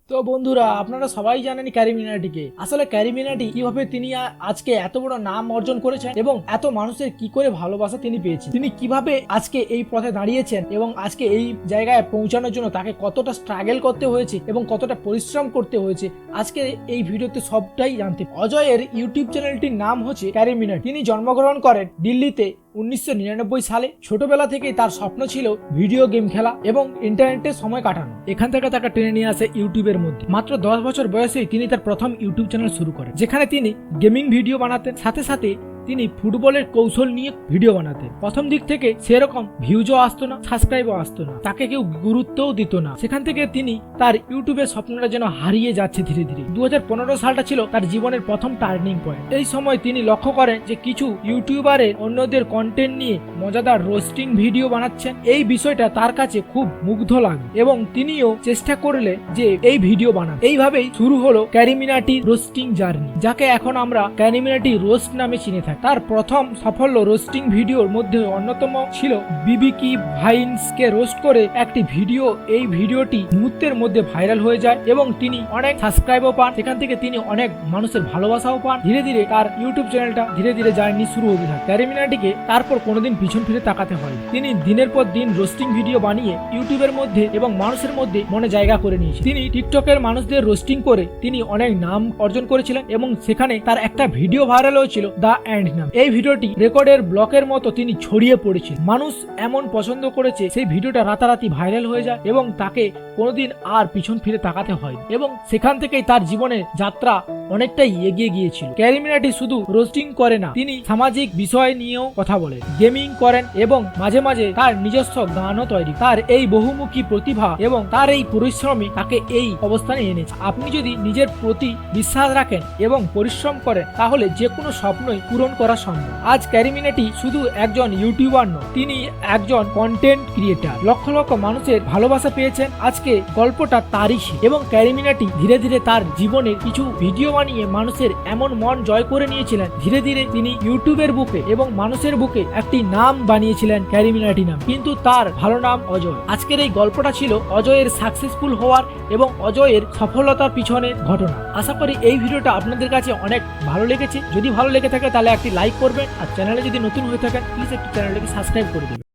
তো বন্ধুরা, আপনারা সবাই জানেন ক্যারি মিনাটিকে। আসলে ক্যারি মিনাটি কিভাবে তিনি আজকে এত বড় নাম অর্জন করেছেন এবং এত মানুষের কি করে ভালোবাসা তিনি পেয়েছেন, তিনি কিভাবে আজকে এই পথে দাঁড়িয়েছেন এবং আজকে এই জায়গায় পৌঁছানোর জন্য তাকে কতটা স্ট্রাগল করতে হয়েছে এবং কতটা পরিশ্রম করতে হয়েছে, আজকে এই ভিডিওতে সবটাই জানতে। অজয়ের ইউটিউব চ্যানেলটির নাম হচ্ছে ক্যারি মিনাটি। তিনি জন্মগ্রহণ করেন দিল্লিতে 1999 সালে। ছোটবেলা থেকেই তার স্বপ্ন ছিল ভিডিও গেম খেলা এবং ইন্টারনেটে সময় কাটানো। এখান থেকে তাকে টেনে নিয়ে আসে ইউটিউবের মধ্যে। মাত্র 10 বছর বয়সেই তিনি তার প্রথম ইউটিউব চ্যানেল শুরু করেন, যেখানে তিনি গেমিং ভিডিও বানাতেন, সাথে সাথে তিনি ফুটবলের কৌশল নিয়ে ভিডিও বানাতেন। প্রথম দিক থেকে সেরকম ভিউজও আসতো না, সাবস্ক্রাইবও আসতো না, তাকে কেউ গুরুত্বও দিত না। সেখান থেকে তিনি তার ইউটিউবের স্বপ্নটা যেন হারিয়ে যাচ্ছে ধীরে ধীরে। 2015 সালটা ছিল তার জীবনের প্রথম টার্নিং পয়েন্ট। এই সময় তিনি লক্ষ্য করেন যে কিছু ইউটিউবারের অন্যদের কন্টেন্ট নিয়ে মজাদার রোস্টিং ভিডিও বানাচ্ছেন। এই বিষয়টা তার কাছে খুব মুগ্ধ লাগে এবং তিনিও চেষ্টা করলে যে এই ভিডিও বানান। এইভাবেই শুরু হলো ক্যারি মিনাটি রোস্টিং জার্নি, যাকে এখন আমরা ক্যারি মিনাটি রোস্ট নামে চিনে থাকি। তার প্রথম সাফল্য রোস্টিং ভিডিওর মধ্যে অন্যতম ছিল বিবিকি ভাইন্সকে রোস্ট করে একটি ভিডিও। এই ভিডিওটি মুহূর্তের মধ্যে ভাইরাল হয়ে যায় এবং তিনি অনেক সাবস্ক্রাইবও পান। সেখান থেকে তিনি অনেক মানুষের ভালোবাসাও পান। ধীরে ধীরে তার ইউটিউব চ্যানেলটা ধীরে ধীরে জার্নি শুরু হতে থাকে। ক্যারি মিনাটিকে তারপর কোনোদিন পিছন ফিরে তাকাতে হয়। তিনি দিনের পর দিন রোস্টিং ভিডিও বানিয়ে ইউটিউবের মধ্যে এবং মানুষের মধ্যে মনে জায়গা করে নিয়েছে। তিনি টিকটকের মানুষদের রোস্টিং করে তিনি অনেক নাম অর্জন করেছিলেন এবং সেখানে তার একটা ভিডিও ভাইরাল হয়েছিল, দ্য এন্ড। এই ভিডিওটি রেকর্ডের ব্লকের মতো তিনি ছড়িয়ে পড়েছিল। মানুষ এমন পছন্দ করেছে সেই ভিডিওটা রাতারাতি ভাইরাল হয়ে যায় এবং তাকে কোনোদিন আর পিছন ফিরে তাকাতে হয় এবং সেখান থেকেই তার জীবনের যাত্রা অনেকটাই এগিয়ে গিয়েছিল। ক্যারি মিনাটি শুধু রোস্টিং করে না, তিনি সামাজিক বিষয় নিয়েও কথা বলেন, গেমিং করেন এবং মাঝে মাঝে তার নিজস্ব গানও তৈরি। তার এই বহুমুখী প্রতিভা এবং তার এই পরিশ্রমই তাকে এই অবস্থানে এনেছে। আপনি যদি নিজের প্রতি বিশ্বাস রাখেন এবং পরিশ্রম করেন, তাহলে যে কোনো স্বপ্নই পূরণ করা সম্ভব। আজ ক্যারি মিনাটি শুধু একজন ইউটিউবার নয়, তিনি একজন কন্টেন্ট ক্রিয়েটার। লক্ষ লক্ষ মানুষের ভালোবাসা পেয়েছেন। আজকে গল্পটা তারই এবং ক্যারি মিনাটি ধীরে ধীরে তার জীবনের কিছু ভিডিও বানিয়ে মানুষের এমন মন জয় করে নিয়েছিলেন। ধীরে ধীরে তিনি ইউটিউবের বুকে এবং মানুষের বুকে একটি নাম বানিয়েছিলেন, ক্যারি মিনাটি নাম। কিন্তু তার ভালো নাম অজয়। আজকের এই গল্পটা ছিল অজয়ের সাকসেসফুল হওয়ার এবং অজয়ের সফলতার পিছনে ঘটনা। আশা করি এই ভিডিওটা আপনাদের কাছে অনেক ভালো লেগেছে। যদি ভালো লেগে থাকে তাহলে একটি লাইক করবেন, আর চ্যানেলে যদি নতুন হয়ে থাকেন প্লিজ একটু চ্যানেলটাকে সাবস্ক্রাইব করে দেবেন।